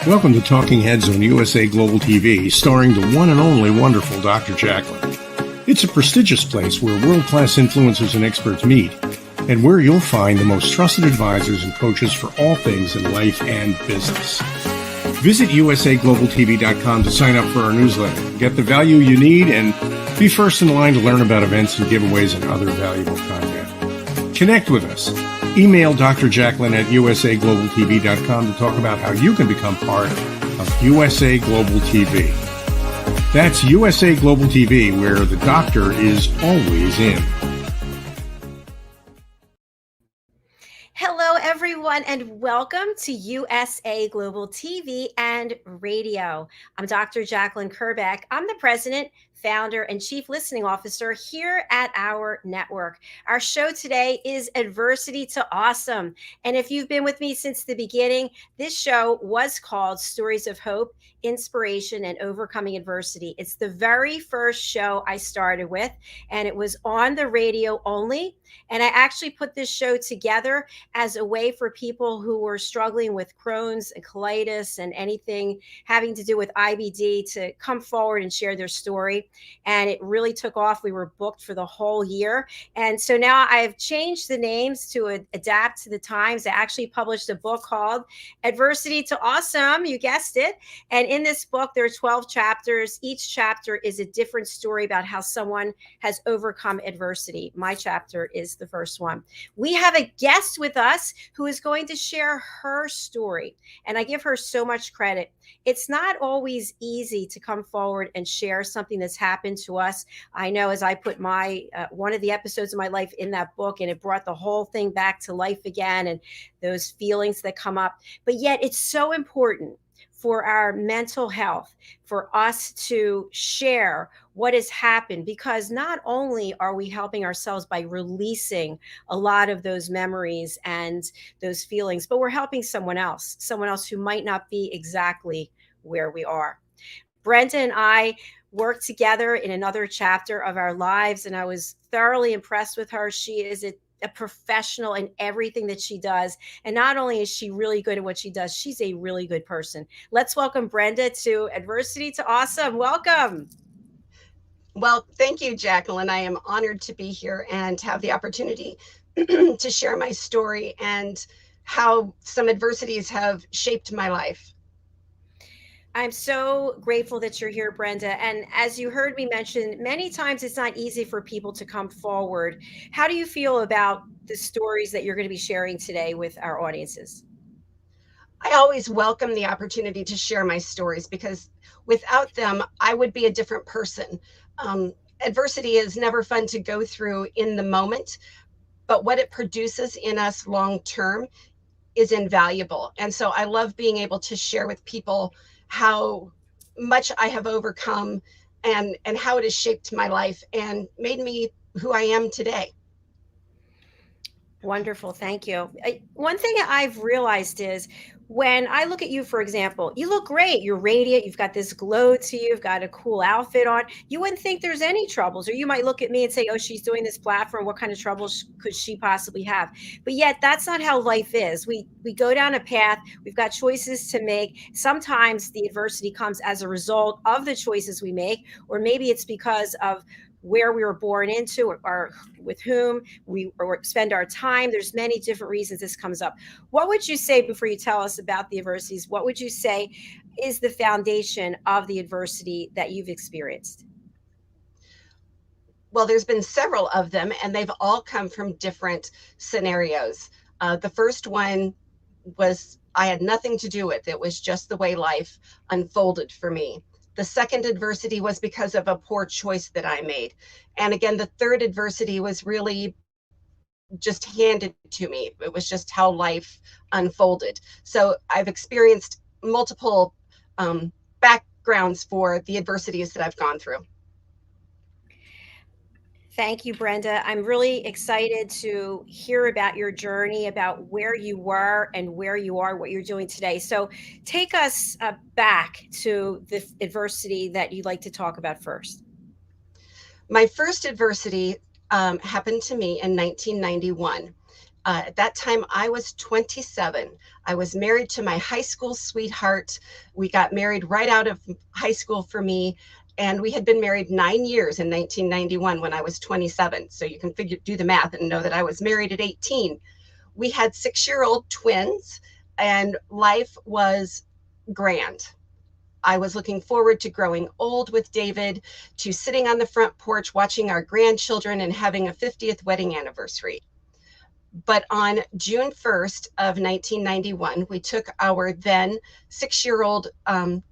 Welcome to Talking Heads on USA Global TV, starring the one and only wonderful Dr. JACALYN. It's a prestigious place where world-class influencers and experts meet, and where you'll find the most trusted advisors and coaches for all things in life and business. Visit usaglobaltv.com to sign up for our newsletter, get the value you need, and be first in line to learn about events and giveaways and other valuable content. Connect with us. Email Dr. JACALYN at usaglobaltv.com to talk about how you can become part of USA Global TV. That's USA Global TV, where the doctor is always in. Hello, everyone, and welcome to USA Global TV and Radio. I'm Dr. JACALYN KERBECK. I'm the president, founder, and chief listening officer here at our network. Our show today is Adversity to Awesome. And if you've been with me since the beginning, this show was called Stories of Hope, Inspiration, and Overcoming Adversity. It's the very first show I started with, and it was on the radio only. And I actually put this show together as a way for people who were struggling with Crohn's and colitis and anything having to do with IBD to come forward and share their story. And it really took off. We were booked for the whole year. And so now I've changed the names to adapt to the times. I actually published a book called Adversity to Awesome. You guessed it. And in this book, there are 12 chapters. Each chapter is a different story about how someone has overcome adversity. My chapter is the first one. We have a guest with us who is going to share her story. And I give her so much credit. It's not always easy to come forward and share something that's happened to us. I know, as I put my one of the episodes of my life in that book, and it brought the whole thing back to life again, and those feelings that come up. But yet it's so important for our mental health, for us to share what has happened, because not only are we helping ourselves by releasing a lot of those memories and those feelings, but we're helping someone else who might not be exactly where we are. Brenda and I worked together in another chapter of our lives, and I was thoroughly impressed with her. She is a professional in everything that she does. And not only is she really good at what she does, she's a really good person. Let's welcome Brenda to Adversity to Awesome. Welcome. Well, thank you, JACALYN. I am honored to be here and have the opportunity to share my story and how some adversities have shaped my life. I'm so grateful that you're here, Brenda. And as you heard me mention, many times it's not easy for people to come forward. How do you feel about the stories that you're going to be sharing today with our audiences? I always welcome the opportunity to share my stories, because without them, I would be a different person. Adversity is never fun to go through in the moment, but what it produces in us long term is invaluable. And so I love being able to share with people how much I have overcome and how it has shaped my life and made me who I am today. Wonderful. Thank you. One thing I've realized is when I look at you, for example, you look great. You're radiant. You've got this glow to you. You've got a cool outfit on. You wouldn't think there's any troubles, or you might look at me and say, oh, she's doing this platform. What kind of troubles could she possibly have? But yet that's not how life is. We go down a path. We've got choices to make. Sometimes the adversity comes as a result of the choices we make, or maybe it's because of where we were born into, or with whom we spend our time. There's many different reasons this comes up. What would you say, before you tell us about the adversities, what would you say is the foundation of the adversity that you've experienced? Well, there's been several of them, and they've all come from different scenarios. The first one was I had nothing to do with. It was just the way life unfolded for me. The second adversity was because of a poor choice that I made. And again, the third adversity was really just handed to me. It was just how life unfolded. So I've experienced multiple backgrounds for the adversities that I've gone through. Thank you, Brenda. I'm really excited to hear about your journey, about where you were and where you are, what you're doing today. So take us back to the adversity that you'd like to talk about first. My first adversity happened to me in 1991. At that time, I was 27. I was married to my high school sweetheart. We got married right out of high school for me. And we had been married 9 years in 1991 when I was 27. So you can do the math and know that I was married at 18. We had 6-year-old twins, and life was grand. I was looking forward to growing old with David, to sitting on the front porch watching our grandchildren and having a 50th wedding anniversary. But on June 1st of 1991, we took our then 6-year-old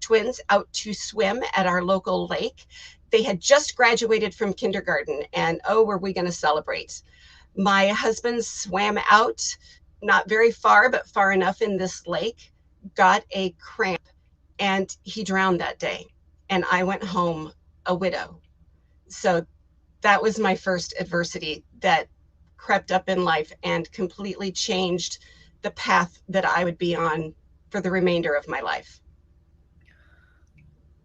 twins out to swim at our local lake. They had just graduated from kindergarten, and oh, were we going to celebrate. My husband swam out, not very far, but far enough in this lake, got a cramp, and he drowned that day. And I went home a widow. So that was my first adversity that crept up in life and completely changed the path that I would be on for the remainder of my life.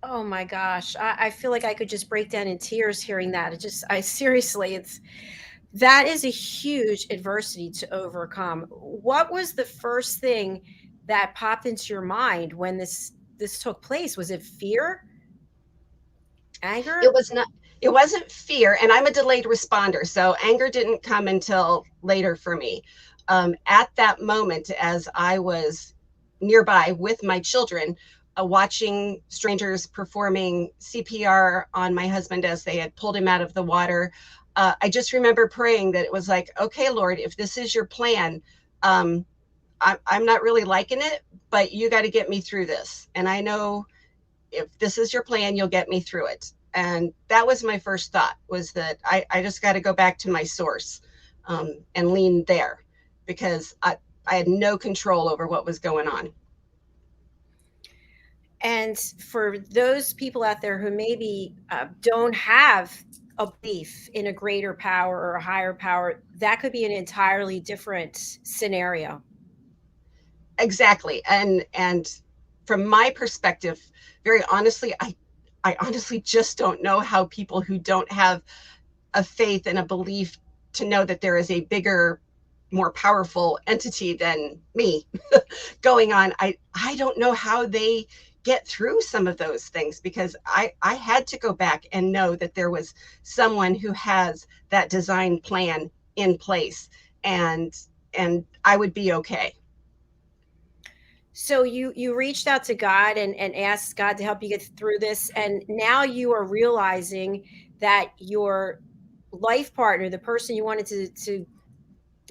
Oh my gosh. I feel like I could just break down in tears hearing that. I seriously, that is a huge adversity to overcome. What was the first thing that popped into your mind when this took place? Was it fear? Anger? It wasn't fear, and I'm a delayed responder, so anger didn't come until later for me. At that moment, as I was nearby with my children, watching strangers performing CPR on my husband as they had pulled him out of the water, I just remember praying that it was like, okay, Lord, if this is your plan, I'm not really liking it, but you got to get me through this. And I know if this is your plan, you'll get me through it. And that was my first thought, was that I just got to go back to my source and lean there, because I had no control over what was going on. And for those people out there who maybe don't have a belief in a greater power or a higher power, that could be an entirely different scenario. Exactly. And from my perspective, very honestly, I honestly just don't know how people who don't have a faith and a belief to know that there is a bigger, more powerful entity than me going on. I don't know how they get through some of those things, because I had to go back and know that there was someone who has that design plan in place, and I would be okay. So you reached out to God and asked God to help you get through this, and now you are realizing that your life partner, the person you wanted to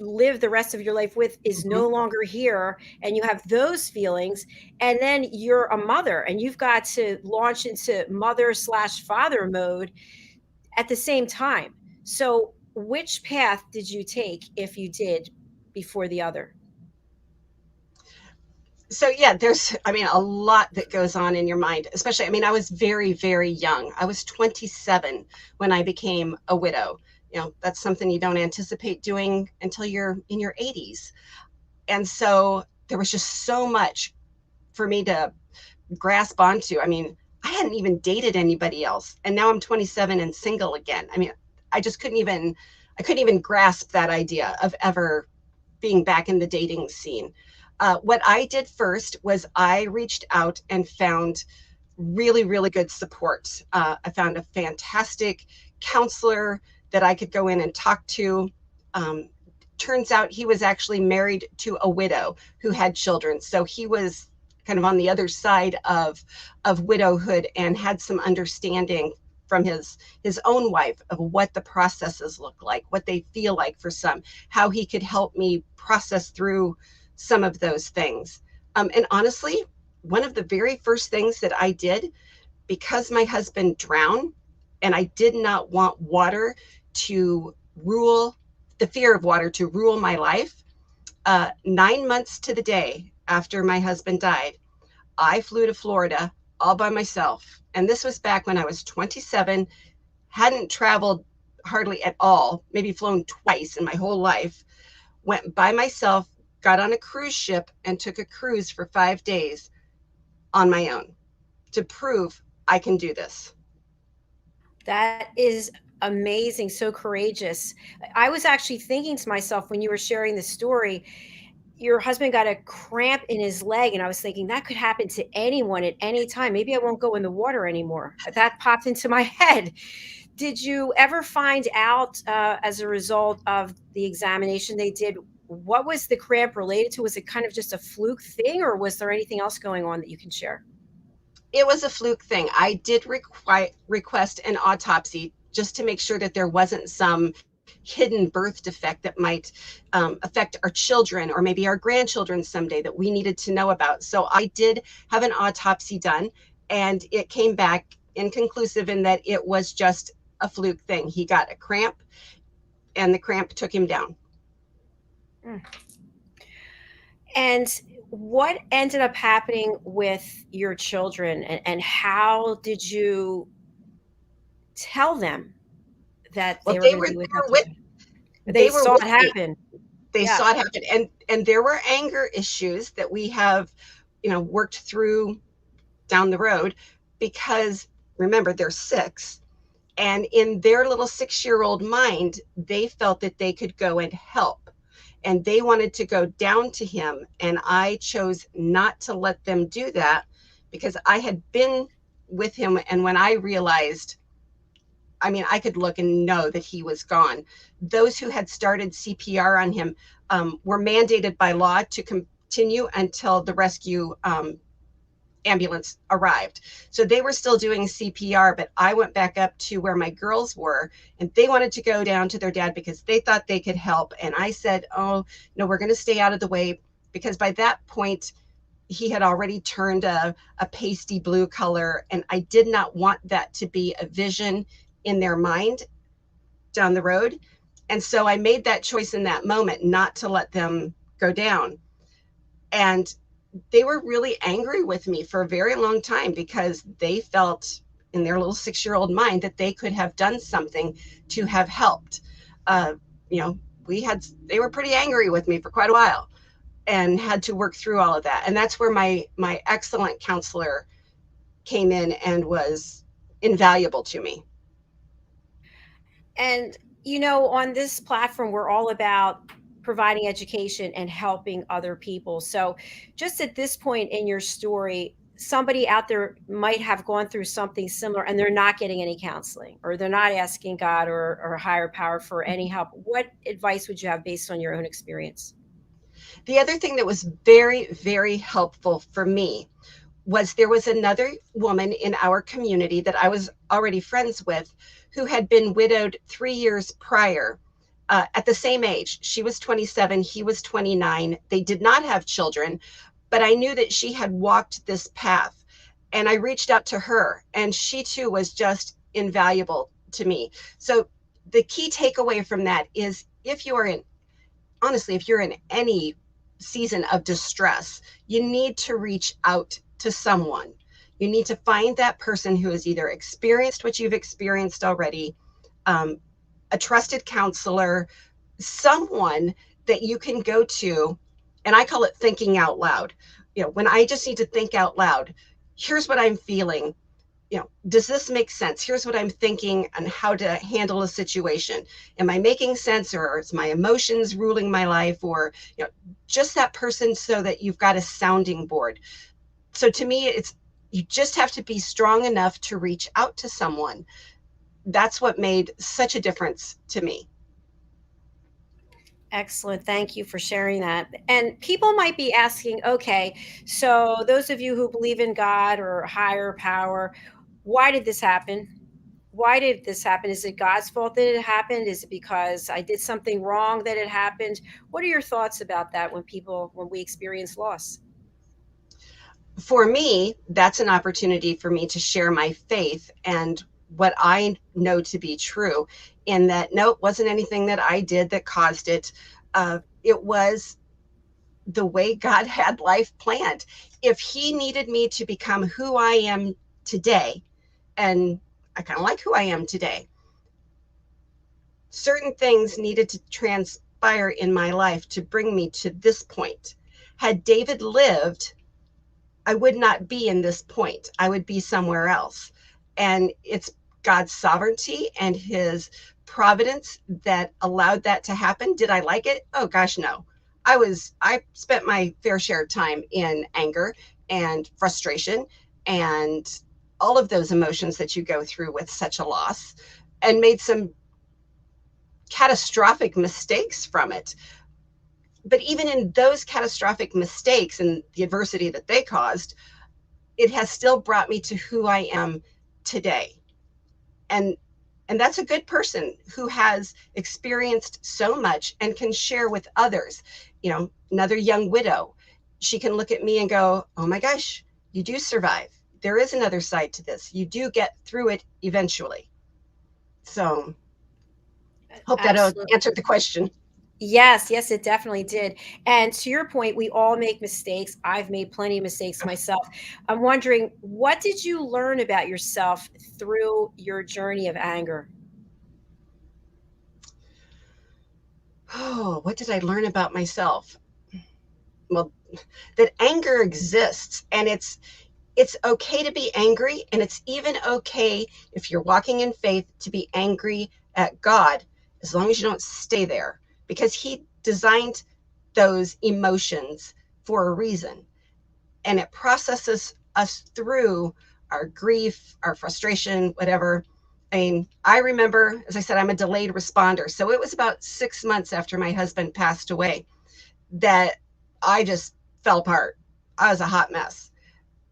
live the rest of your life with, is no longer here, and you have those feelings. And then you're a mother and you've got to launch into mother/father mode at the same time. So which path did you take, if you did, before the other? So yeah, there's, I mean, a lot that goes on in your mind, especially, I mean, I was very, very young. I was 27 when I became a widow. You know, that's something you don't anticipate doing until you're in your 80s. And so there was just so much for me to grasp onto. I mean, I hadn't even dated anybody else, and now I'm 27 and single again. I mean, I just I couldn't even grasp that idea of ever being back in the dating scene. What I did first was I reached out and found really, really good support. I found a fantastic counselor that I could go in and talk to. Turns out he was actually married to a widow who had children. So he was kind of on the other side of widowhood, and had some understanding from his own wife of what the processes look like, what they feel like for some, how he could help me process through some of those things. And honestly, one of the very first things that I did, because my husband drowned and I did not want water to rule, the fear of water to rule my life, 9 months to the day after my husband died, I flew to Florida all by myself. And this was back when I was 27, hadn't traveled hardly at all, maybe flown twice in my whole life, went by myself, got on a cruise ship, and took a cruise for 5 days on my own to prove I can do this. That is Amazing, so courageous. I was actually thinking to myself when you were sharing the story, your husband got a cramp in his leg, and I was thinking that could happen to anyone at any time. Maybe I won't go in the water anymore. That popped into my head. Did you ever find out, as a result of the examination they did, what was the cramp related to? Was it kind of just a fluke thing, or was there anything else going on that you can share? It was a fluke thing. I did request an autopsy just to make sure that there wasn't some hidden birth defect that might affect our children or maybe our grandchildren someday that we needed to know about. So I did have an autopsy done, and it came back inconclusive in that it was just a fluke thing. He got a cramp, and the cramp took him down. Mm. And what ended up happening with your children, and how did you tell them that Well, they were going to be without their dad? They they were saw it with me. happen. They Yeah. saw it happen, and there were anger issues that we have, worked through down the road, because remember, they're 6, and in their little 6-year-old mind, they felt that they could go and help, and they wanted to go down to him, and I chose not to let them do that because I had been with him, and when I realized, I mean, I could look and know that he was gone. Those who had started CPR on him were mandated by law to continue until the rescue ambulance arrived. So they were still doing CPR, but I went back up to where my girls were, and they wanted to go down to their dad because they thought they could help. And I said, oh, no, we're going to stay out of the way, because by that point, he had already turned a pasty blue color, and I did not want that to be a vision in their mind down the road. And so I made that choice in that moment not to let them go down. And they were really angry with me for a very long time because they felt in their little 6-year-old mind that they could have done something to have helped. Uh, you know, they were pretty angry with me for quite a while and had to work through all of that. And that's where my excellent counselor came in and was invaluable to me. And, on this platform, we're all about providing education and helping other people. So, just at this point in your story, somebody out there might have gone through something similar and they're not getting any counseling, or they're not asking God or a higher power for any help. What advice would you have based on your own experience? The other thing that was very, very helpful for me was there was another woman in our community that I was already friends with who had been widowed 3 years prior, at the same age. She was 27, he was 29. They did not have children, but I knew that she had walked this path. And I reached out to her, and she too was just invaluable to me. So the key takeaway from that is, if you are in, honestly, if you're in any season of distress, you need to reach out to someone. You need to find that person who has either experienced what you've experienced already, um, a trusted counselor, someone that you can go to. And I call it thinking out loud. When I just need to think out loud, here's what I'm feeling. Does this make sense? Here's what I'm thinking on how to handle a situation. Am I making sense, or is my emotions ruling my life, or just that person, so that you've got a sounding board. So to me, you just have to be strong enough to reach out to someone. That's what made such a difference to me. Excellent. Thank you for sharing that. And people might be asking, okay, so those of you who believe in God or higher power, why did this happen? Why did this happen? Is it God's fault that it happened? Is it because I did something wrong that it happened? What are your thoughts about that when we experience loss? For me, that's an opportunity for me to share my faith and what I know to be true, in that, no, it wasn't anything that I did that caused it. It was the way God had life planned. If he needed me to become who I am today, and I kind of like who I am today, certain things needed to transpire in my life to bring me to this point. Had David lived, I would not be in this point. I would be somewhere else. And it's God's sovereignty and his providence that allowed that to happen. Did I like it? Oh gosh, no. I spent my fair share of time in anger and frustration and all of those emotions that you go through with such a loss, and made some catastrophic mistakes from it. But even in those catastrophic mistakes and the adversity that they caused, it has still brought me to who I am today. And that's a good person who has experienced so much and can share with others. You know, another young widow, she can look at me and go, oh my gosh, you do survive. There is another side to this. You do get through it eventually. So hope that answered the question. Yes, yes, it definitely did. And to your point, we all make mistakes. I've made plenty of mistakes myself. I'm wondering, what did you learn about yourself through your journey of anger? Oh, what did I learn about myself? Well, that anger exists, and it's okay to be angry, and it's even okay, if you're walking in faith, to be angry at God, as long as you don't stay there, because he designed those emotions for a reason, and it processes us through our grief, our frustration, whatever. I mean, I remember, as I said, I'm a delayed responder, so it was about 6 months after my husband passed away that I just fell apart. I was a hot mess.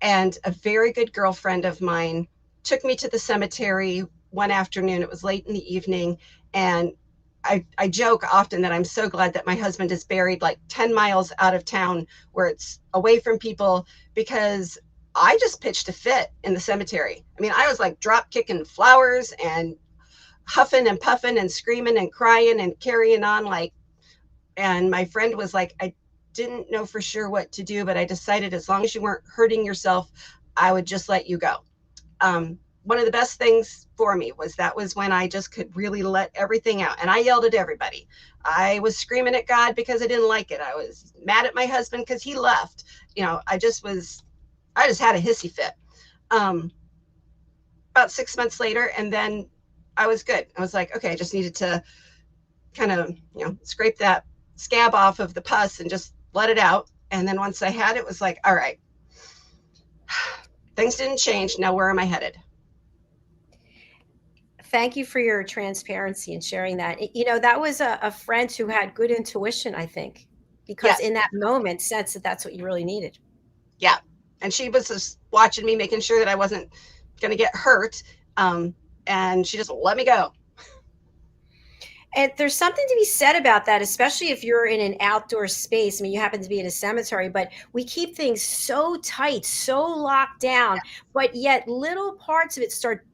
And a very good girlfriend of mine took me to the cemetery one afternoon. It was late in the evening. And I joke often that I'm so glad that my husband is buried like 10 miles out of town where it's away from people, because I just pitched a fit in the cemetery. I mean, I was like drop kicking flowers and huffing and puffing and screaming and crying and carrying on like, and my friend was like, I didn't know for sure what to do, but I decided as long as you weren't hurting yourself, I would just let you go. One of the best things for me was that was when I just could really let everything out. And I yelled at everybody. I was screaming at God because I didn't like it. I was mad at my husband because he left. You know, I just had a hissy fit. About 6 months later, and then I was good. I was like, okay, I just needed to kind of, scrape that scab off of the pus and just let it out. And then once I had it, was like, all right, things didn't change. Now where am I headed? Thank you for your transparency and sharing that. That was a friend who had good intuition, I think, because Yes. in that moment sensed that that's what you really needed. Yeah. And she was just watching me, making sure that I wasn't going to get hurt. And she just let me go. And there's something to be said about that, especially if you're in an outdoor space. I mean, you happen to be in a cemetery, but we keep things so tight, so locked down, but yet little parts of it start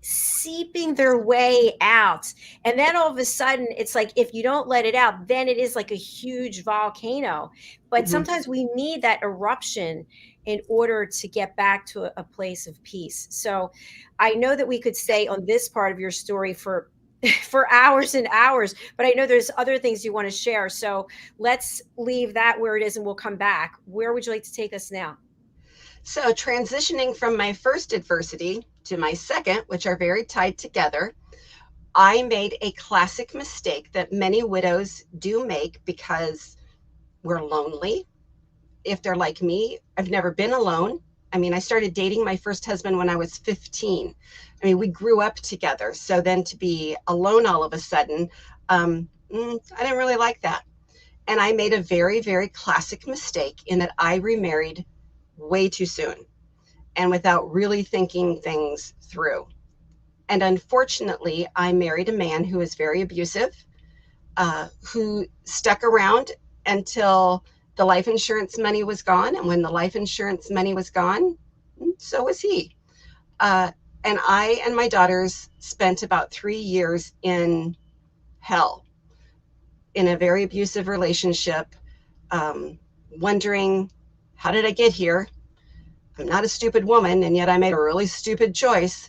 seeping their way out. And then all of a sudden, it's like if you don't let it out, then it is like a huge volcano. But sometimes we need that eruption in order to get back to a place of peace. So I know that we could stay on this part of your story for hours and hours, but I know there's other things you want to share. So let's leave that where it is and we'll come back. Where would you like to take us now? So transitioning from my first adversity to my second, which are very tied together, I made a classic mistake that many widows do make because we're lonely. If they're like me, I've never been alone. I mean, I started dating my first husband when I was 15. I mean, we grew up together. So then to be alone all of a sudden, I didn't really like that. And I made a very, very classic mistake in that I remarried way too soon and without really thinking things through. And unfortunately, I married a man who was very abusive, who stuck around until the life insurance money was gone. And when the life insurance money was gone, so was he. And I and my daughters spent about 3 years in hell, in a very abusive relationship, wondering, how did I get here? I'm not a stupid woman, and yet I made a really stupid choice.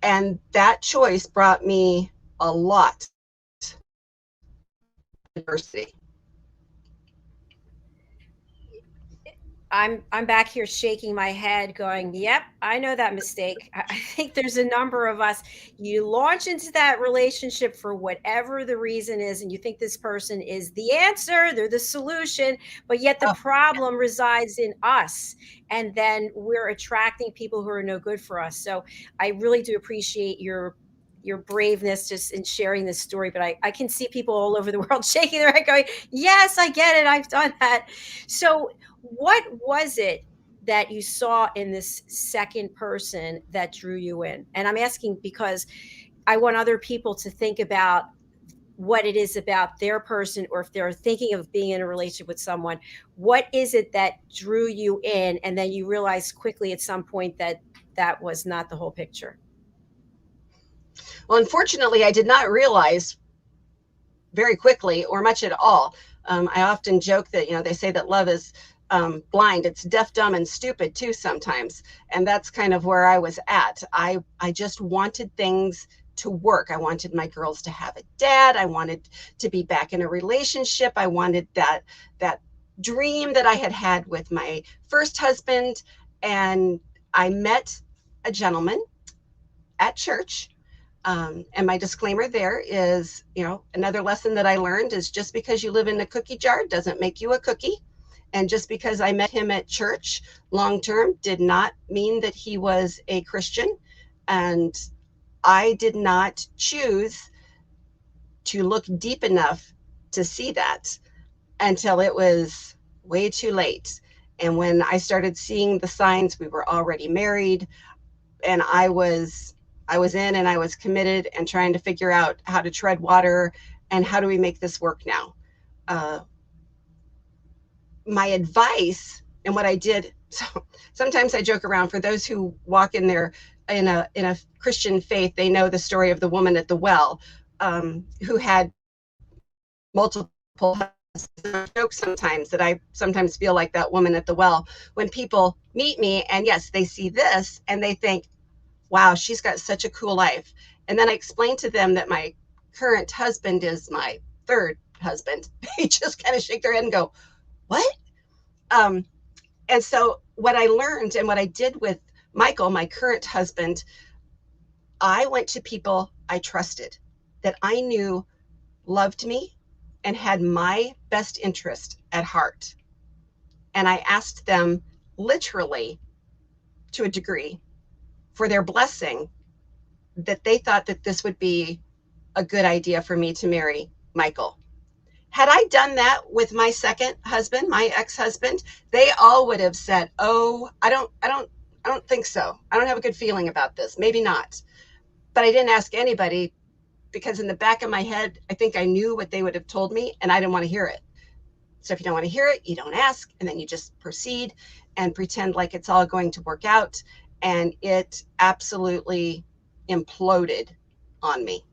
And that choice brought me a lot of adversity. I'm back here shaking my head going, yep, I know that mistake. I think there's a number of us. You launch into that relationship for whatever the reason is, and you think this person is the answer, they're the solution, but yet the Oh, problem resides in us. And then we're attracting people who are no good for us. So I really do appreciate your braveness just in sharing this story. But I can see people all over the world shaking their head going, yes, I get it. I've done that. So what was it that you saw in this second person that drew you in? And I'm asking because I want other people to think about what it is about their person, or if they're thinking of being in a relationship with someone, what is it that drew you in? And then you realize quickly at some point that that was not the whole picture. well, unfortunately, I did not realize very quickly or much at all. I often joke that, they say that love is blind. It's deaf, dumb, and stupid too sometimes. And that's kind of where I was at. I just wanted things to work. I wanted my girls to have a dad. I wanted to be back in a relationship. I wanted that dream that I had had with my first husband. And I met a gentleman at church. And my disclaimer there is, another lesson that I learned is just because you live in a cookie jar doesn't make you a cookie. And just because I met him at church long term did not mean that he was a Christian. And I did not choose to look deep enough to see that until it was way too late. And when I started seeing the signs, we were already married, and I was in and I was committed and trying to figure out how to tread water and how do we make this work now. My advice and what I did. So sometimes I joke around, for those who walk in a Christian faith, they know the story of the woman at the well, who had multiple jokes sometimes that I sometimes feel like that woman at the well when people meet me and yes, they see this and they think, wow, she's got such a cool life. And then I explained to them that my current husband is my third husband. They just kind of shake their head and go, what? And so what I learned and what I did with Michael, my current husband, I went to people I trusted, that I knew loved me and had my best interest at heart. And I asked them, literally to a degree, for their blessing that they thought that this would be a good idea for me to marry Michael. Had I done that with my second husband, my ex-husband, they all would have said, "Oh, I don't think so. I don't have a good feeling about this. Maybe not." But I didn't ask anybody because in the back of my head, I think I knew what they would have told me and I didn't want to hear it. So if you don't want to hear it, you don't ask, and then you just proceed and pretend like it's all going to work out. And it absolutely imploded on me.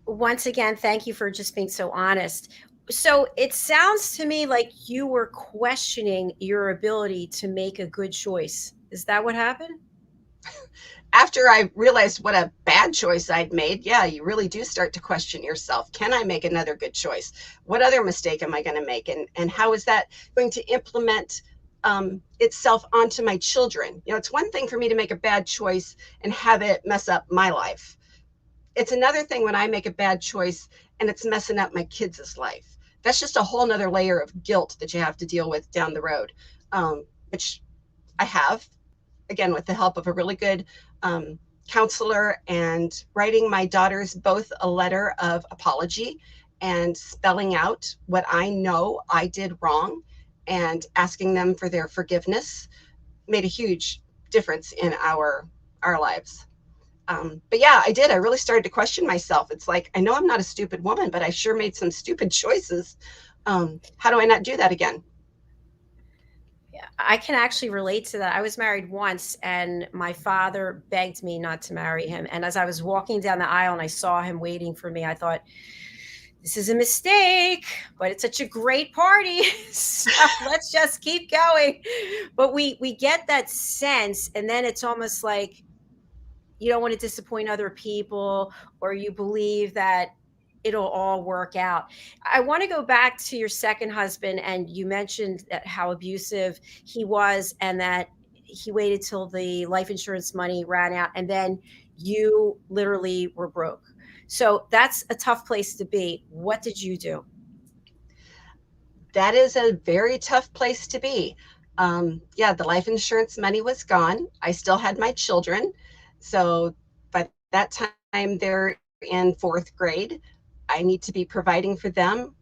Once again, thank you for just being so honest. So it sounds to me like you were questioning your ability to make a good choice. Is that what happened? After I realized what a bad choice I'd made, yeah, you really do start to question yourself. Can I make another good choice? What other mistake am I going to make? And how is that going to implement itself onto my children? It's one thing for me to make a bad choice and have it mess up my life. It's another thing when I make a bad choice and it's messing up my kids' life. That's just a whole nother layer of guilt that you have to deal with down the road, which I have, again, with the help of a really good counselor, and writing my daughters both a letter of apology and spelling out what I know I did wrong and asking them for their forgiveness made a huge difference in our lives. But yeah, I did. I really started to question myself. It's like, I know I'm not a stupid woman, but I sure made some stupid choices. How do I not do that again? Yeah, I can actually relate to that. I was married once and my father begged me not to marry him. And as I was walking down the aisle and I saw him waiting for me, I thought, this is a mistake, but it's such a great party. So let's just keep going. But we get that sense, and then it's almost like you don't want to disappoint other people, or you believe that it'll all work out. I want to go back to your second husband, and you mentioned that how abusive he was, and that he waited till the life insurance money ran out, and then you literally were broke. So that's a tough place to be. What did you do? That is a very tough place to be. Yeah, the life insurance money was gone. I still had my children. So by that time, they're in fourth grade. I need to be providing for them.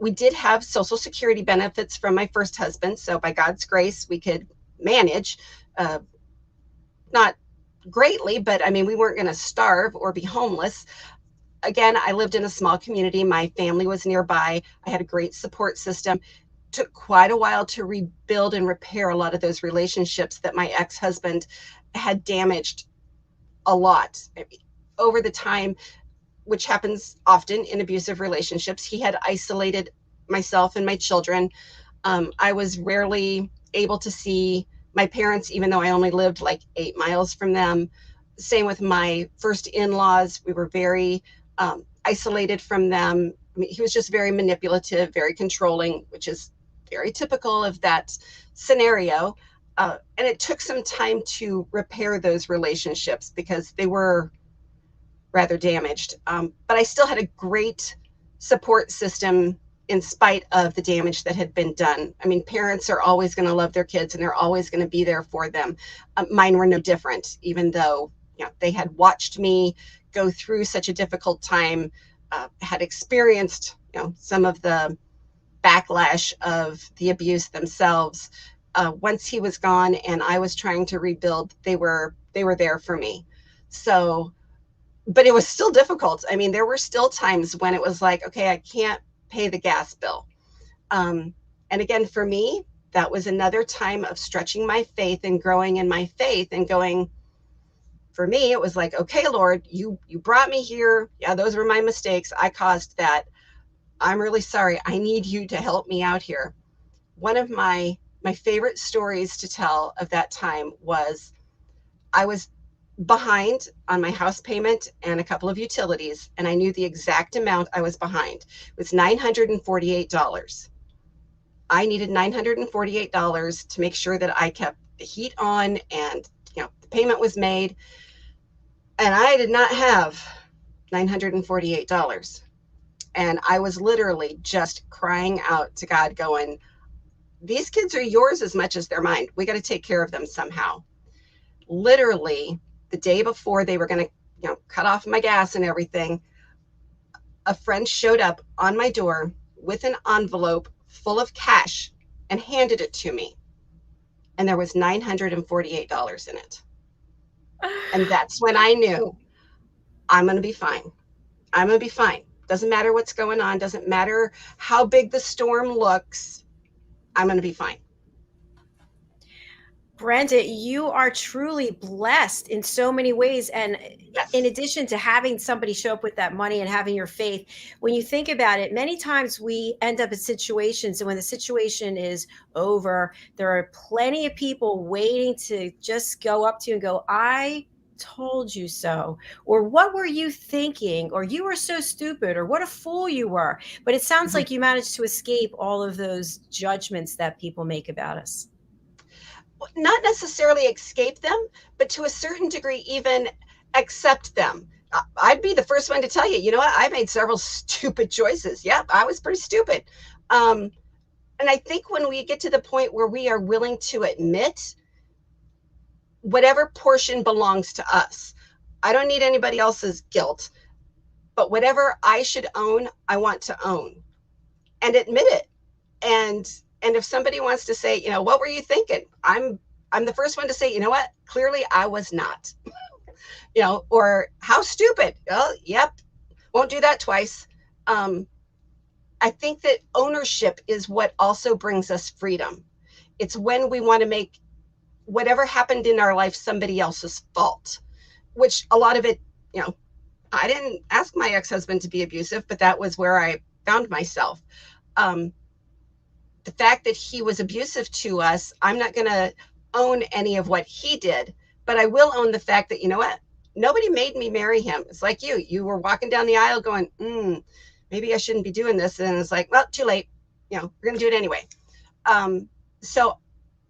We did have Social Security benefits from my first husband. So by God's grace, we could manage. Not greatly, but I mean, we weren't going to starve or be homeless. Again, I lived in a small community. My family was nearby. I had a great support system. Took quite a while to rebuild and repair a lot of those relationships that my ex-husband had damaged a lot over the time, which happens often in abusive relationships. He had isolated myself and my children. I was rarely able to see my parents, even though I only lived like 8 miles from them. Same with my first in-laws. We were very isolated from them. I mean, he was just very manipulative, very controlling, which is very typical of that scenario. And it took some time to repair those relationships because they were rather damaged. But I still had a great support system in spite of the damage that had been done. I mean, parents are always going to love their kids and they're always going to be there for them. Mine were no different, even though they had watched me go through such a difficult time, had experienced some of the backlash of the abuse themselves. Once he was gone and I was trying to rebuild, they were there for me. So, but it was still difficult. I mean, there were still times when it was like, okay, I can't pay the gas bill. And again, for me, that was another time of stretching my faith and growing in my faith and going, for me, it was like, okay, Lord, you brought me here. Yeah, those were my mistakes. I caused that. I'm really sorry. I need you to help me out here. One of my favorite stories to tell of that time was I was behind on my house payment and a couple of utilities, and I knew the exact amount I was behind. It was $948. I needed $948 to make sure that I kept the heat on and the payment was made. And I did not have $948. And I was literally just crying out to God going, these kids are yours as much as they're mine. We got to take care of them somehow. Literally the day before they were going to cut off my gas and everything, a friend showed up on my door with an envelope full of cash and handed it to me. And there was $948 in it. And that's when I knew I'm going to be fine. I'm going to be fine. Doesn't matter what's going on. Doesn't matter how big the storm looks. I'm going to be fine. Brenda, you are truly blessed in so many ways. And Yes. in addition to having somebody show up with that money and having your faith, when you think about it, many times we end up in situations, and when the situation is over, there are plenty of people waiting to just go up to you and go, I told you so, or what were you thinking, or you were so stupid, or what a fool you were. But it sounds like you managed to escape all of those judgments that people make about us. Not necessarily escape them, but to a certain degree, even accept them. I'd be the first one to tell you, you know what? I made several stupid choices. Yep, I was pretty stupid. And I think when we get to the point where we are willing to admit whatever portion belongs to us, I don't need anybody else's guilt, but whatever I should own, I want to own and admit it. And if somebody wants to say, what were you thinking? I'm the first one to say, you know what? Clearly I was not, or how stupid. Oh, yep. Won't do that twice. I think that ownership is what also brings us freedom. It's when we want to make whatever happened in our life somebody else's fault, which a lot of it, I didn't ask my ex-husband to be abusive, but that was where I found myself. The fact that he was abusive to us, I'm not going to own any of what he did, but I will own the fact that, you know what? nobody made me marry him. It's like you were walking down the aisle going, maybe I shouldn't be doing this. And it's like, well, too late. We're going to do it anyway. So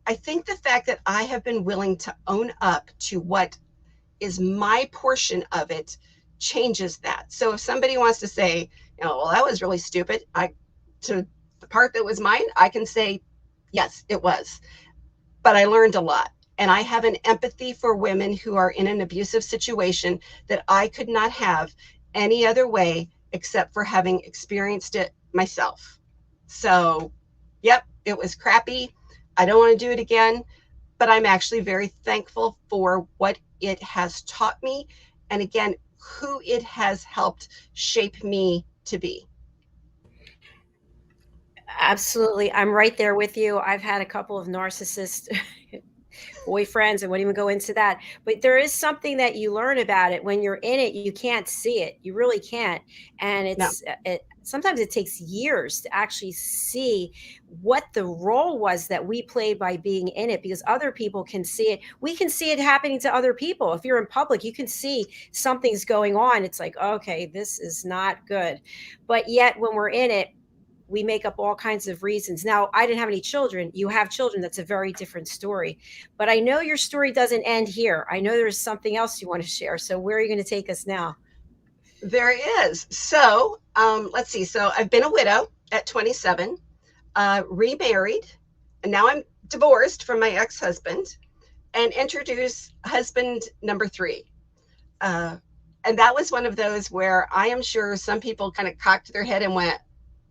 I think the fact that I have been willing to own up to what is my portion of it changes that. So if somebody wants to say, well, that was really stupid, to the part that was mine, I can say, yes, it was. But I learned a lot. And I have an empathy for women who are in an abusive situation that I could not have any other way except for having experienced it myself. So, yep, it was crappy. I don't want to do it again, but I'm actually very thankful for what it has taught me. And again, who it has helped shape me to be. Absolutely. I'm right there with you. I've had a couple of narcissist boyfriends and wouldn't even go into that. But there is something that you learn about it when you're in it. You can't see it. You really can't. And No. Sometimes it takes years to actually see what the role was that we played by being in it, because other people can see it. We can see it happening to other people. If you're in public, you can see something's going on. It's like, okay, this is not good. But yet when we're in it, we make up all kinds of reasons. Now, I didn't have any children. You have children. That's a very different story. But I know your story doesn't end here. I know there's something else you want to share. So where are you going to take us now? There is. So let's see. So I've been a widow at 27, remarried, and now I'm divorced from my ex-husband, and introduce husband number 3. And that was one of those where I am sure some people kind of cocked their head and went,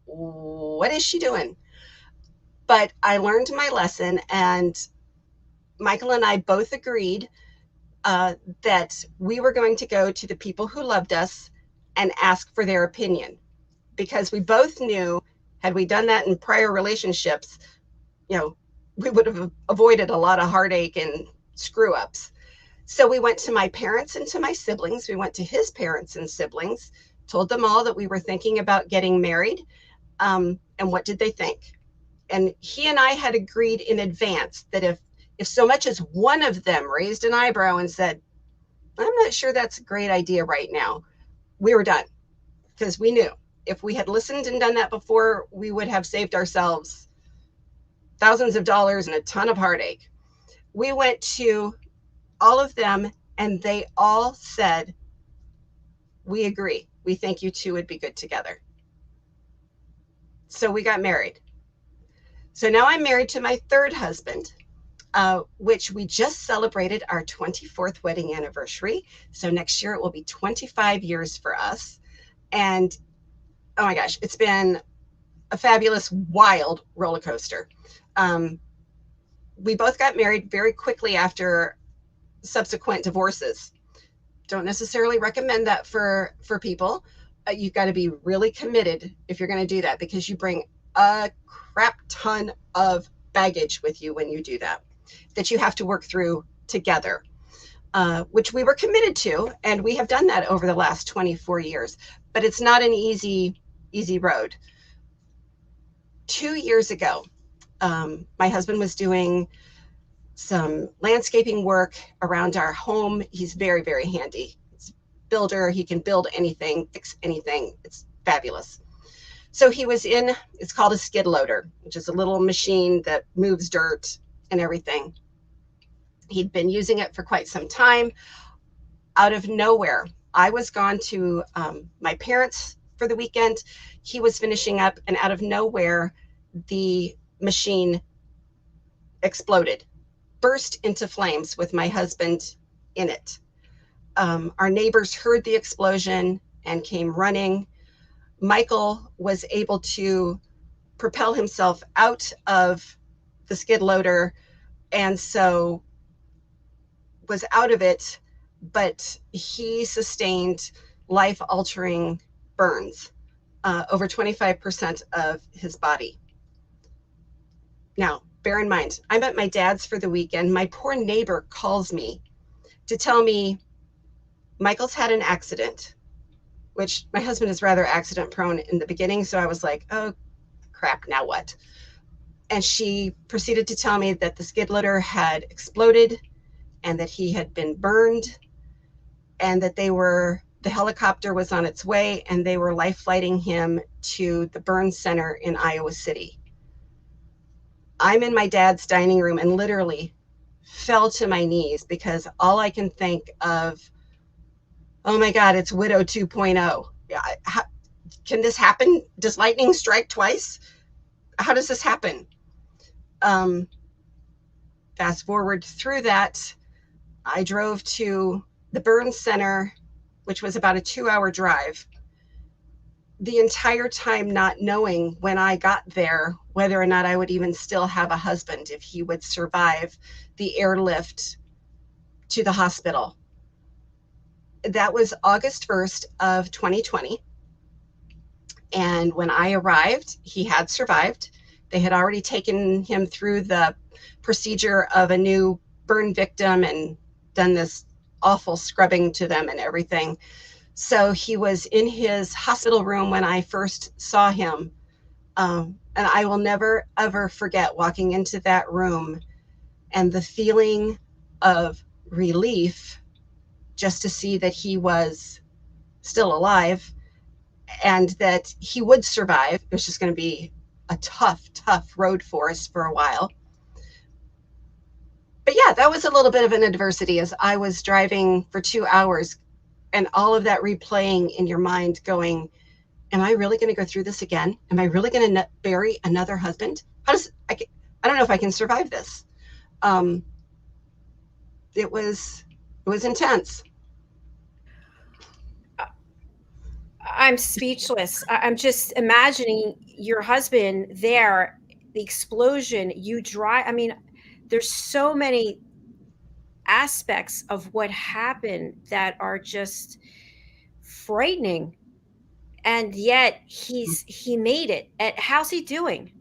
what is she doing? But I learned my lesson, and Michael and I both agreed that we were going to go to the people who loved us and ask for their opinion, because we both knew, had we done that in prior relationships, we would have avoided a lot of heartache and screw ups. So we went to my parents and to my siblings. We went to his parents and siblings, told them all that we were thinking about getting married. And what did they think? And he and I had agreed in advance that if so much as one of them raised an eyebrow and said, I'm not sure that's a great idea right now, we were done. Because we knew if we had listened and done that before, we would have saved ourselves thousands of dollars and a ton of heartache. We went to all of them, and they all said, we agree. We think you two would be good together. So we got married. So now I'm married to my third husband, which we just celebrated our 24th wedding anniversary. So next year it will be 25 years for us. And oh my gosh, it's been a fabulous, wild roller coaster. We both got married very quickly after subsequent divorces. Don't necessarily recommend that for people. You've got to be really committed if you're going to do that, because you bring a crap ton of baggage with you when you do that you have to work through together, which we were committed to, and we have done that over the last 24 years. But it's not an easy road. 2 years ago, my husband was doing some landscaping work around our home. He's very, very handy. He's a builder. He can build anything, fix anything. It's fabulous. So he was it's called a skid loader, which is a little machine that moves dirt and everything. He'd been using it for quite some time. Out of nowhere, I was gone to my parents for the weekend. He was finishing up, and out of nowhere, the machine exploded, burst into flames with my husband in it. Our neighbors heard the explosion and came running. Michael was able to propel himself out of the skid loader, and so was out of it, but he sustained life-altering burns, over 25% of his body. Now, bear in mind, I'm at my dad's for the weekend. My poor neighbor calls me to tell me Michael's had an accident, which my husband is rather accident prone in the beginning. So I was like, oh crap, now what? And she proceeded to tell me that the skid loader had exploded and that he had been burned. and that the helicopter was on its way and they were life flighting him to the burn center in Iowa City. I'm in my dad's dining room and literally fell to my knees because all I can think of, oh my God, it's Widow 2.0. Can this happen? Does lightning strike twice? How does this happen? Fast forward through that, I drove to the burn center, which was about a 2-hour drive. The entire time not knowing when I got there whether or not I would even still have a husband, if he would survive the airlift to the hospital. That was August 1st of 2020. And when I arrived, he had survived. They had already taken him through the procedure of a new burn victim and done this awful scrubbing to them and everything. So he was in his hospital room when I first saw him. And I will never, ever forget walking into that room and the feeling of relief just to see that he was still alive and that he would survive. It was just going to be a tough road for us for a while. But yeah, that was a little bit of an adversity as I was driving for 2 hours and all of that replaying in your mind going, am I really going to go through this again? Am I really going to bury another husband? I don't know if I can survive this. It was intense. I'm speechless. I'm just imagining your husband there, the explosion, you drive. I mean, there's so many aspects of what happened that are just frightening. And yet he made it. And how's he doing?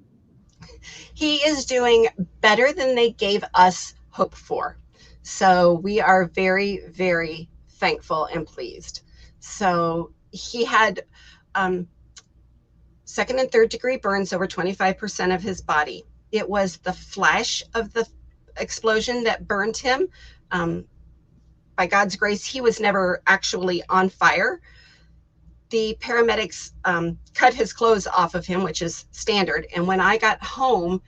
He is doing better than they gave us hope for. So we are very, very thankful and pleased. So he had second and third degree burns over 25% of his body. It was the flash of the explosion that burned him. By God's grace, he was never actually on fire. The paramedics cut his clothes off of him, which is standard. And when I got home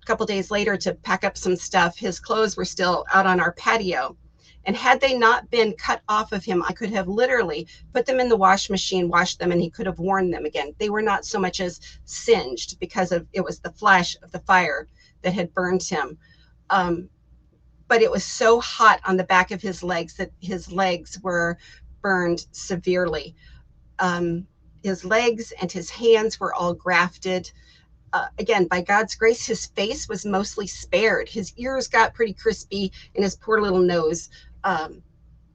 a couple days later to pack up some stuff, his clothes were still out on our patio. And had they not been cut off of him, I could have literally put them in the wash machine, washed them, and he could have worn them again. They were not so much as singed because it was the flash of the fire that had burned him. But it was so hot on the back of his legs that his legs were burned severely. His legs and his hands were all grafted. Again, by God's grace, his face was mostly spared. His ears got pretty crispy and his poor little nose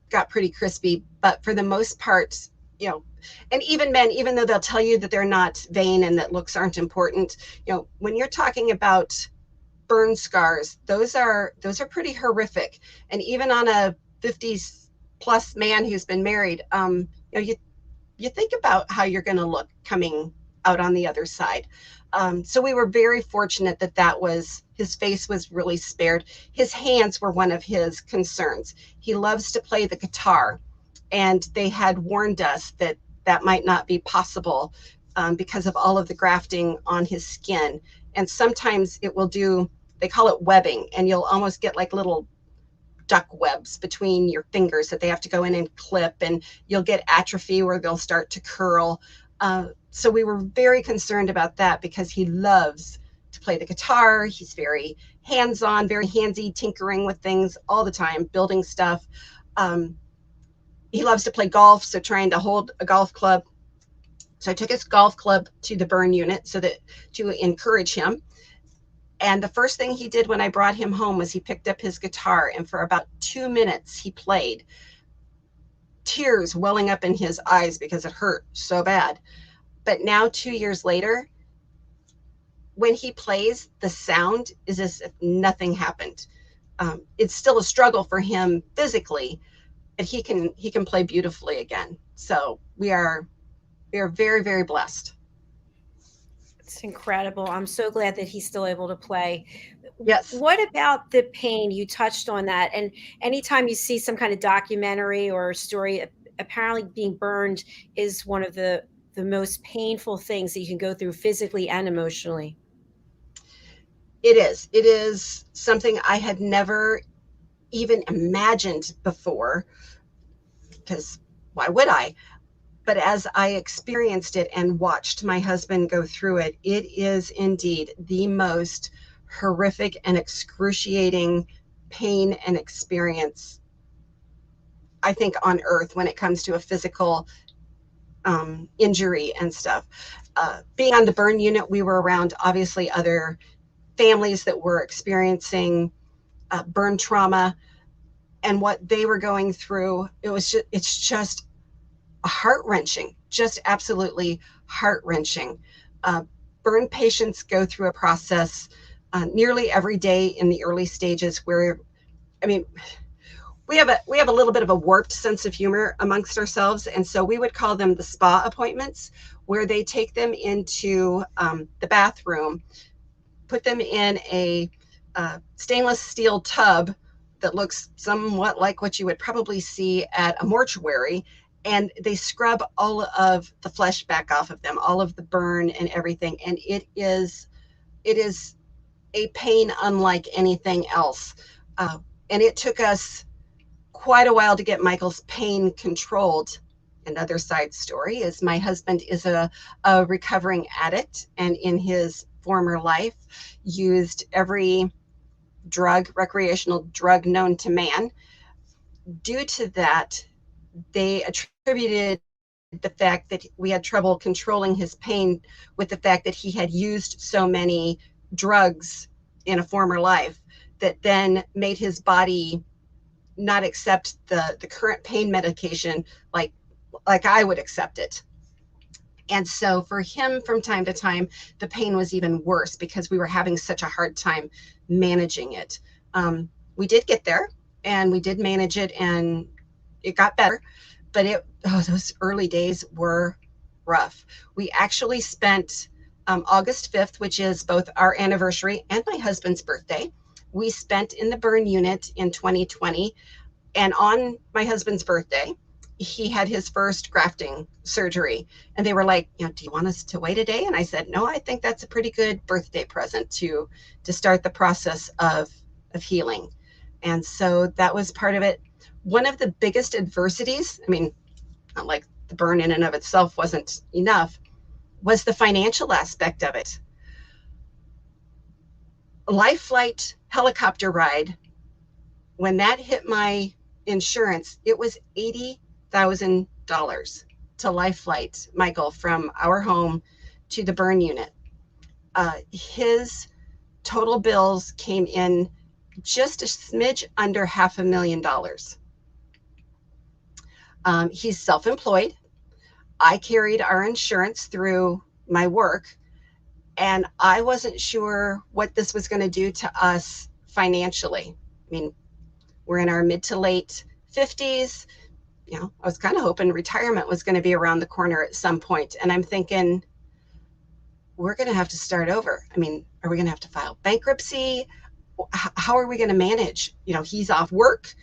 got pretty crispy. But for the most part, and even men, even though they'll tell you that they're not vain and that looks aren't important, when you're talking about burn scars, those are pretty horrific. And even on a 50s plus man who's been married, you think about how you're going to look coming out on the other side. So we were very fortunate that his face was really spared. His hands were one of his concerns. He loves to play the guitar, and they had warned us that might not be possible because of all of the grafting on his skin. And sometimes it will they call it webbing, and you'll almost get like little duck webs between your fingers that they have to go in and clip, and you'll get atrophy where they'll start to curl. So we were very concerned about that because he loves to play the guitar. He's very hands-on, very handsy, tinkering with things all the time, building stuff. He loves to play golf, so trying to hold a golf club. So I took his golf club to the burn unit to encourage him. And the first thing he did when I brought him home was he picked up his guitar, and for about 2 minutes he played, tears welling up in his eyes because it hurt so bad. But now 2 years later, when he plays, the sound is as if nothing happened. It's still a struggle for him physically, but he can play beautifully again. So we are very, very blessed. It's incredible. I'm so glad that he's still able to play. Yes. What about the pain? You touched on that. And anytime you see some kind of documentary or story, apparently being burned is one of the most painful things that you can go through physically and emotionally. It is. It is something I had never even imagined before, because why would I? But as I experienced it and watched my husband go through it, it is indeed the most horrific and excruciating pain and experience, I think, on earth when it comes to a physical injury and stuff. Being on the burn unit, we were around obviously other families that were experiencing burn trauma and what they were going through. It's just heart-wrenching, just absolutely heart-wrenching. Burn patients go through a process nearly every day in the early stages where, I mean, we have a little bit of a warped sense of humor amongst ourselves, and so we would call them the spa appointments, where they take them into the bathroom, put them in a stainless steel tub that looks somewhat like what you would probably see at a mortuary, and they scrub all of the flesh back off of them, all of the burn and everything, and it is a pain unlike anything else. And it took us quite a while to get Michael's pain controlled. Another side story is my husband is a recovering addict, and in his former life used every recreational drug known to man. Due to that, they attributed the fact that we had trouble controlling his pain with the fact that he had used so many drugs in a former life that then made his body not accept the current pain medication like I would accept it. And so for him, from time to time, the pain was even worse because we were having such a hard time managing it. We did get there and we did manage it and it got better, but those early days were rough. We actually spent August 5th, which is both our anniversary and my husband's birthday, we spent in the burn unit in 2020. And on my husband's birthday, he had his first grafting surgery. And they were like, do you want us to wait a day? And I said, no, I think that's a pretty good birthday present to start the process of healing. And so that was part of it. One of the biggest adversities, I mean, not like the burn in and of itself wasn't enough, was the financial aspect of it. Life flight helicopter ride, when that hit my insurance, it was $80,000 to life flight Michael from our home to the burn unit. His total bills came in just a smidge under $500,000. He's self-employed. I carried our insurance through my work, and I wasn't sure what this was going to do to us financially. I mean, we're in our mid to late 50s. I was kind of hoping retirement was going to be around the corner at some point. And I'm thinking, we're going to have to start over. I mean, are we going to have to file bankruptcy? How are we going to manage? He's off work.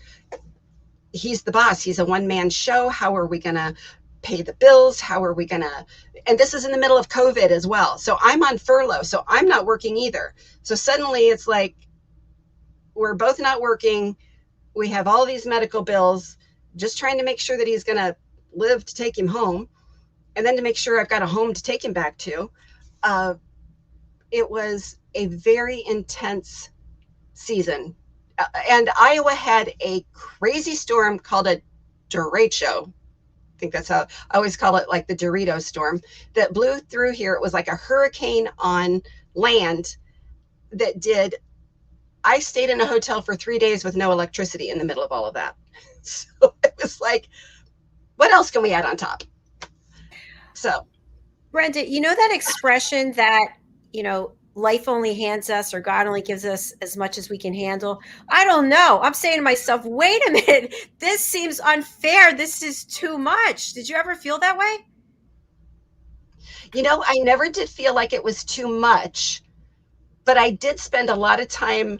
He's the boss. He's a one-man show. How are we going to pay the bills? How are we going to, and this is in the middle of COVID as well. So I'm on furlough, so I'm not working either. So suddenly it's like, we're both not working. We have all these medical bills, just trying to make sure that he's going to live to take him home, and then to make sure I've got a home to take him back to. It was a very intense season. And Iowa had a crazy storm called a derecho. I think that's how I always call it, like the Dorito storm, that blew through here. It was like a hurricane on land I stayed in a hotel for 3 days with no electricity in the middle of all of that. So it was like, what else can we add on top? So, Brenda, that expression that, life only hands us, or God only gives us as much as we can handle. I don't know. I'm saying to myself, wait a minute, this seems unfair. This is too much. Did you ever feel that way? You know, I never did feel like it was too much, but I did spend a lot of time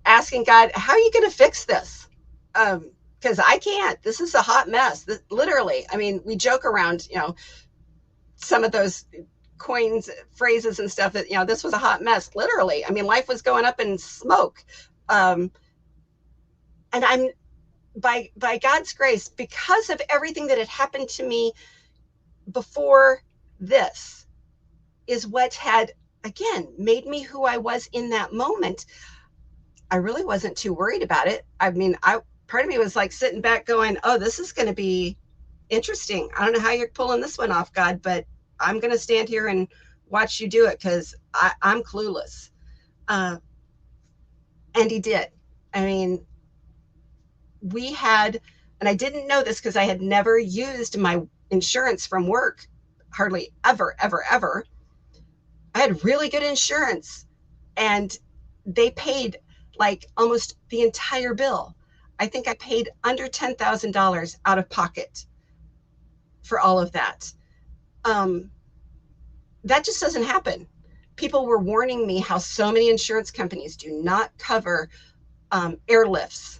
asking God, how are you going to fix this? Because I can't. This is a hot mess. Literally. I mean, we joke around, you know, some of those coins, phrases and stuff that, you know, this was a hot mess. Literally. I mean, life was going up in smoke. And I'm, by God's grace, because of everything that had happened to me before this, is what had, again, made me who I was in that moment. I really wasn't too worried about it. I mean, part of me was like sitting back going, oh, this is going to be interesting. I don't know how you're pulling this one off, God, but I'm going to stand here and watch you do it, because I'm clueless. And he did. I mean, we had, and I didn't know this because I had never used my insurance from work, hardly ever, ever, ever. I had really good insurance, and they paid like almost the entire bill. I think I paid under $10,000 out of pocket for all of that. That just doesn't happen. People were warning me how so many insurance companies do not cover airlifts.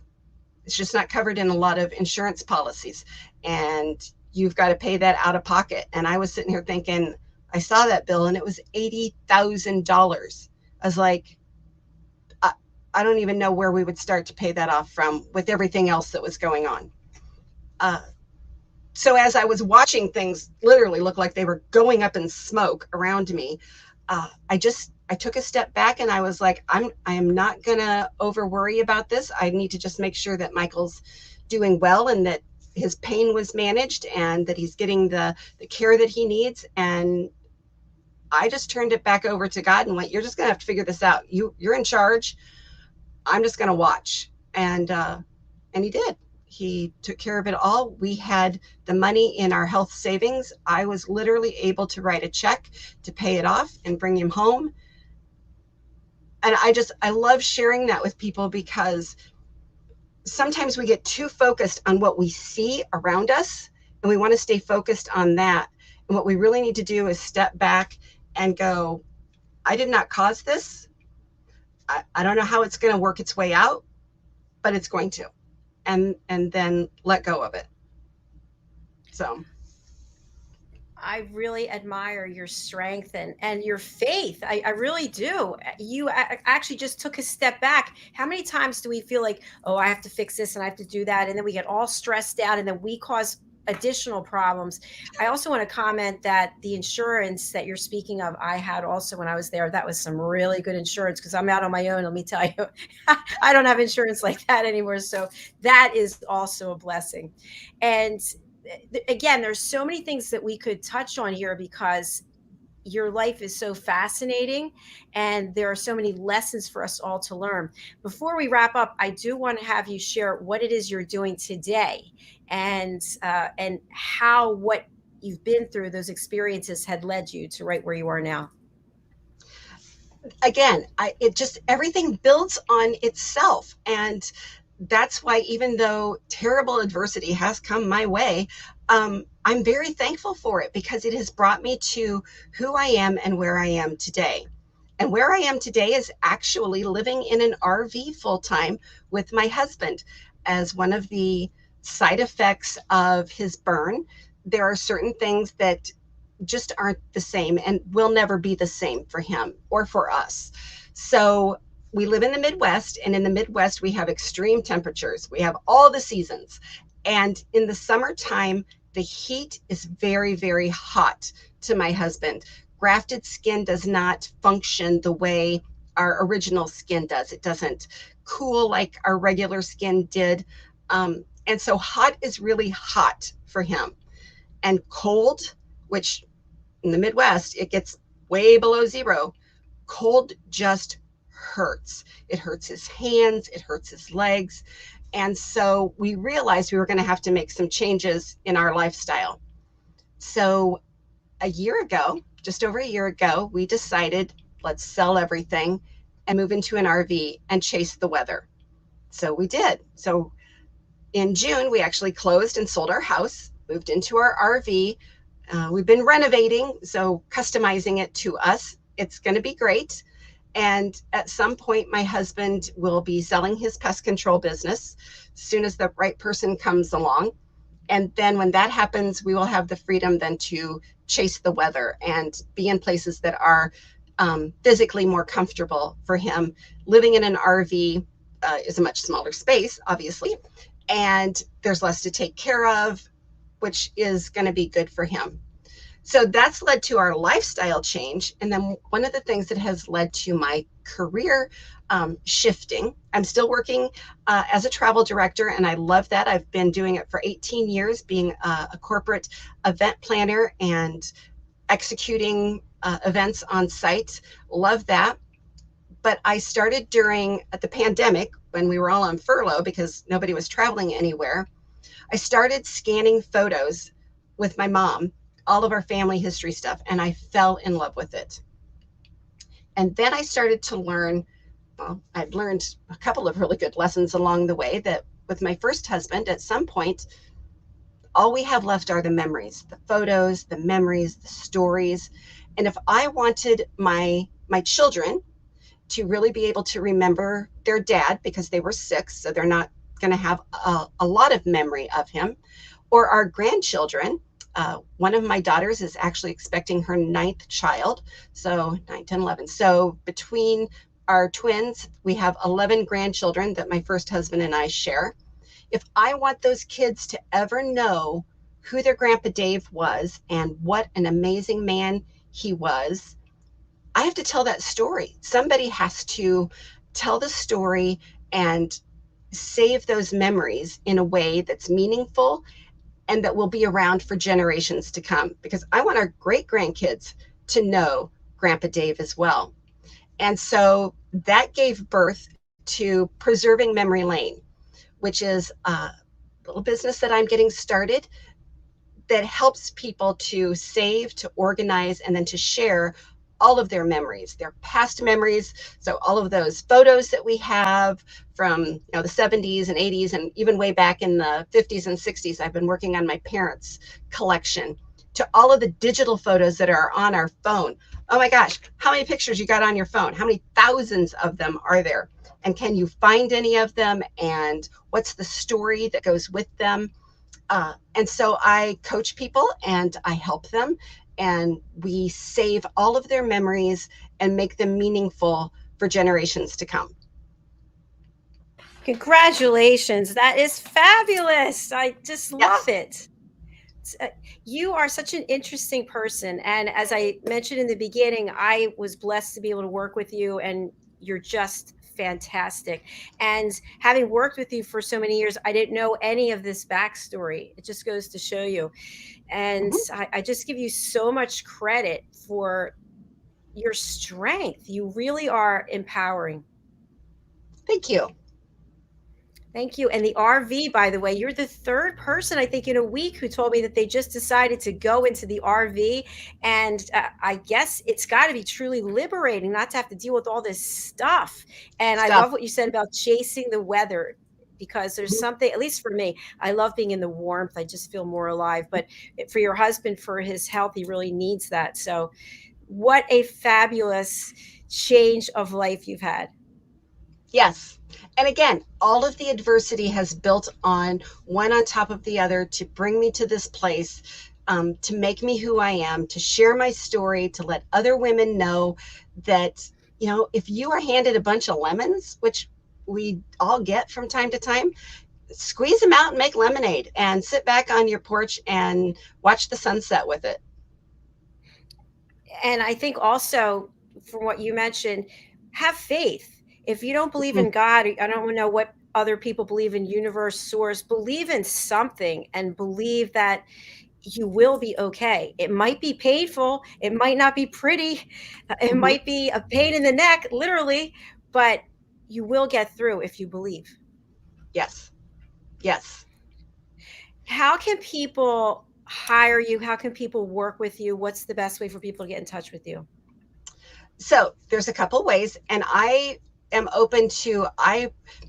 It's just not covered in a lot of insurance policies, and you've got to pay that out of pocket. And I was sitting here thinking, I saw that bill and it was $80,000. I was like, I don't even know where we would start to pay that off from with everything else that was going on. So as I was watching things literally look like they were going up in smoke around me, I took a step back and I was like, I am not gonna over worry about this. I need to just make sure that Michael's doing well and that his pain was managed and that he's getting the care that he needs. And I just turned it back over to God and went, you're just gonna have to figure this out. You're in charge. I'm just gonna watch. And he did. He took care of it all. We had the money in our health savings. I was literally able to write a check to pay it off and bring him home. And I love sharing that with people, because sometimes we get too focused on what we see around us and we want to stay focused on that. And what we really need to do is step back and go, I did not cause this. I don't know how it's going to work its way out, but it's going to. And then let go of it. So I really admire your strength and your faith. I really do. You actually just took a step back. How many times do we feel like, oh, I have to fix this and I have to do that, and then we get all stressed out and then we cause additional problems? I also want to comment that the insurance that you're speaking of, I had also when I was there. That was some really good insurance, because I'm out on my own. Let me tell you, I don't have insurance like that anymore. So that is also a blessing. And again, there's so many things that we could touch on here, because your life is so fascinating and there are so many lessons for us all to learn. Before we wrap up, I do want to have you share what it is you're doing today, and how what you've been through, those experiences, had led you to right where you are now. Again, it just, everything builds on itself. And that's why, even though terrible adversity has come my way, I'm very thankful for it, because it has brought me to who I am and where I am today. And where I am today is actually living in an RV full time with my husband. As one of the side effects of his burn, there are certain things that just aren't the same and will never be the same for him or for us. So we live in the Midwest, and in the Midwest, we have extreme temperatures. We have all the seasons. And in the summertime, the heat is very, very hot to my husband. Grafted skin does not function the way our original skin does. It doesn't cool like our regular skin did. And so hot is really hot for him. And cold, which in the Midwest, it gets way below zero. Cold just hurts. It hurts his hands, it hurts his legs. And so we realized we were going to have to make some changes in our lifestyle. So a year ago, just over a year ago, we decided, let's sell everything and move into an RV and chase the weather. So we did. So in June, we actually closed and sold our house, moved into our RV, We've been renovating, so customizing it to us. It's going to be great. And at some point, my husband will be selling his pest control business as soon as the right person comes along. And then when that happens, we will have the freedom then to chase the weather and be in places that are physically more comfortable for him. Living in an RV is a much smaller space, obviously, and there's less to take care of, which is going to be good for him. So that's led to our lifestyle change. And then one of the things that has led to my career shifting, I'm still working as a travel director, and I love that. I've been doing it for 18 years, being a corporate event planner and executing events on site. Love that. But I started during the pandemic when we were all on furlough because nobody was traveling anywhere. I started scanning photos with my mom, all of our family history stuff, and I fell in love with it. And then I started to learn, well, I've learned a couple of really good lessons along the way, that with my first husband, at some point, all we have left are the memories, the photos, the memories, the stories. And if I wanted my children to really be able to remember their dad, because they were 6, so they're not going to have a lot of memory of him, or our grandchildren. One of my daughters is actually expecting her 9th child, so 9, 10, 11. So between our twins, we have 11 grandchildren that my first husband and I share. If I want those kids to ever know who their Grandpa Dave was and what an amazing man he was, I have to tell that story. Somebody has to tell the story and save those memories in a way that's meaningful and that will be around for generations to come, because I want our great grandkids to know Grandpa Dave as well. And so that gave birth to Preserving Memory Lane, which is a little business that I'm getting started that helps people to save, to organize, and then to share all of their memories, their past memories. So all of those photos that we have from the 70s and 80s, and even way back in the 50s and 60s, I've been working on my parents' collection, to all of the digital photos that are on our phone. Oh my gosh, how many pictures you got on your phone? How many thousands of them are there? And can you find any of them? And what's the story that goes with them? And so I coach people and I help them, and we save all of their memories and make them meaningful for generations to come. Congratulations. That is fabulous. I just love Yes. it. You are such an interesting person. And as I mentioned in the beginning, I was blessed to be able to work with you, and you're just fantastic. And having worked with you for so many years, I didn't know any of this backstory. It just goes to show you. And Mhm. I just give you so much credit for your strength. You really are empowering. Thank you. Thank you. And the RV, by the way, you're the third person, I think, in a week who told me that they just decided to go into the RV. And I guess it's got to be truly liberating not to have to deal with all this stuff. And I Stuff. love what you said about chasing the weather, because there's Mhm. something, at least for me, I love being in the warmth. I just feel more alive. But for your husband, for his health, he really needs that. So, what a fabulous change of life you've had. Yes. And again, all of the adversity has built on one on top of the other to bring me to this place, to make me who I am, to share my story, to let other women know that, if you are handed a bunch of lemons, which we all get from time to time, squeeze them out and make lemonade and sit back on your porch and watch the sunset with it. And I think also, from what you mentioned, have faith. If you don't believe Mhm. in God, I don't know what other people believe in, universe, source, believe in something and believe that you will be okay. It might be painful, it might not be pretty, it Mhm. might be a pain in the neck, literally, but you will get through if you believe. Yes. Yes. How can people hire you? How can people work with you? What's the best way for people to get in touch with you? So there's a couple ways, and I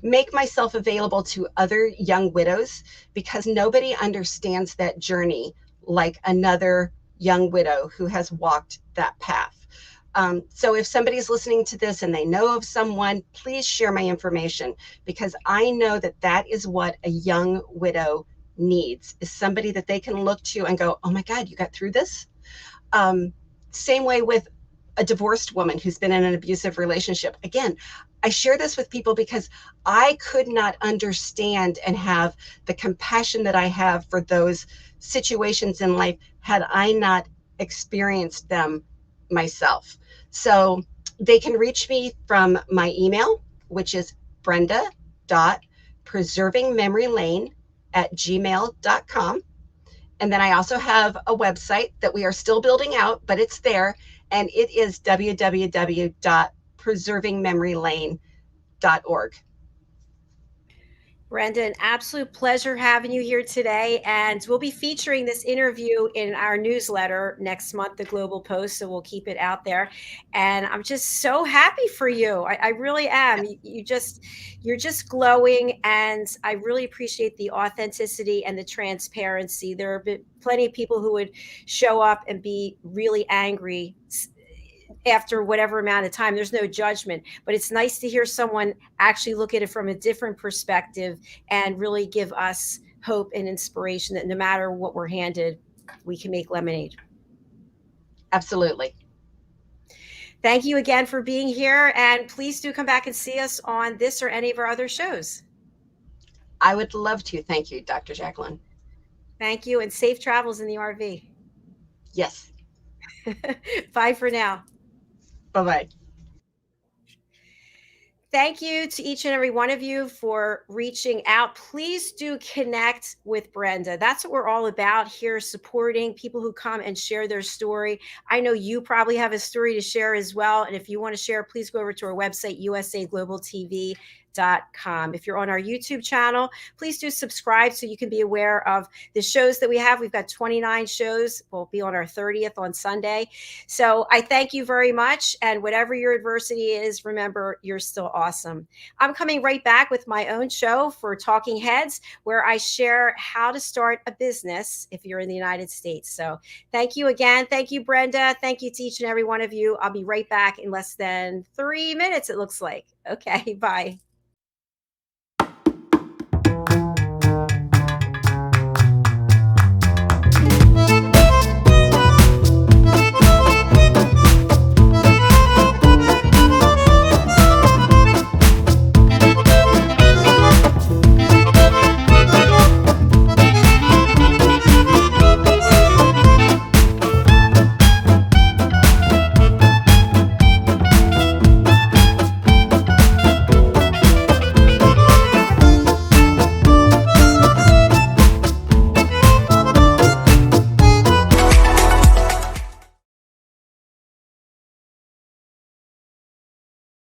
make myself available to other young widows because nobody understands that journey like another young widow who has walked that path. So if somebody's listening to this and they know of someone, please share my information, because I know that that is what a young widow needs, is somebody that they can look to and go, oh my God, you got through this? Same way with a divorced woman who's been in an abusive relationship. Again, I share this with people because I could not understand and have the compassion that I have for those situations in life had I not experienced them myself. So they can reach me from my email, which is Brenda.preservingmemorylane@gmail.com. And then I also have a website that we are still building out, but it's there. And it is www.preservingmemorylane.org. Brenda, an absolute pleasure having you here today. And we'll be featuring this interview in our newsletter next month, the Global Post. So we'll keep it out there. And I'm just so happy for you. I really am. You're just glowing. And I really appreciate the authenticity and the transparency. There have been plenty of people who would show up and be really angry after whatever amount of time. There's no judgment, but it's nice to hear someone actually look at it from a different perspective and really give us hope and inspiration that no matter what we're handed, we can make lemonade. Absolutely. Thank you again for being here, and please do come back and see us on this or any of our other shows. I would love to. Thank you, Dr. Jacalyn. Thank you, and safe travels in the RV. Yes. Bye for now. Bye-bye. Thank you to each and every one of you for reaching out. Please do connect with Brenda. That's what we're all about here, supporting people who come and share their story. I know you probably have a story to share as well. And if you want to share, please go over to our website, usaglobaltv.com. If you're on our YouTube channel, please do subscribe so you can be aware of the shows that we have. We've got 29 shows. We'll be on our 30th on Sunday. So I thank you very much. And whatever your adversity is, remember, you're still awesome. I'm coming right back with my own show for Talking Heads, where I share how to start a business if you're in the United States. So thank you again. Thank you, Brenda. Thank you to each and every one of you. I'll be right back in less than 3 minutes, it looks like. Okay, bye.